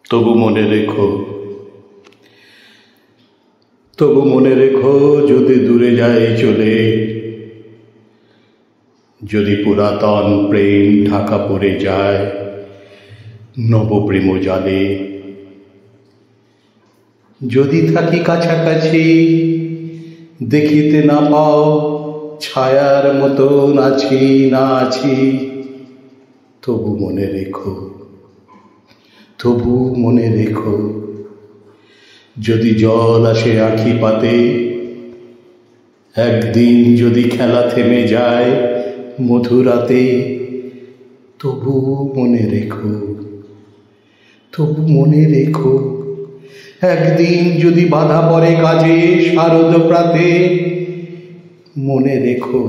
তবু মনে রেখো, তবু মনে রেখো, যদি দূরে যায় চলে, যদি পুরাতন প্রেম ঢাকা পড়ে যায় নবপ্রেম জালে, যদি থাকি কাছাকাছি দেখিতে না পাও ছায়ার মতন আছি না আছি, তবু মনে রেখো, তবু মনে রেখো, যদি জল আসে আঁখি পাতে, একদিন যদি খেলা থেমে যায় মধুরাতে, তবু মনে রেখো, তবু মনে রেখো, একদিন যদি বাধা পড়ে কাজে শারদ প্রাতে, মনে রেখো,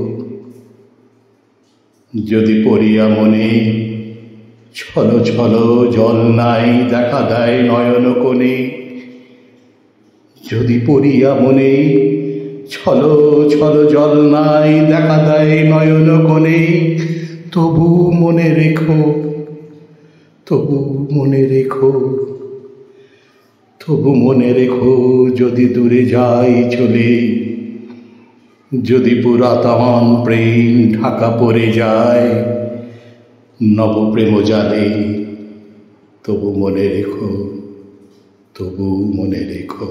যদি পড়িয়া মনে ছলো ছলো জল নাই দেখা দেয় নয়ন কোণে, যদি পড়িয়া মনে ছলো ছলো জল নাই দেখা দেয় নয়ন কোণে, তবু মনে রেখো, তবু মনে রেখো, তবু মনে রেখো, যদি দূরে যাই চলে, যদি পুরাতন প্রেম ঢাকা পড়ে যায় নবপ্রেম জালে, তবু মনে রেখো, তবু মনে রেখো।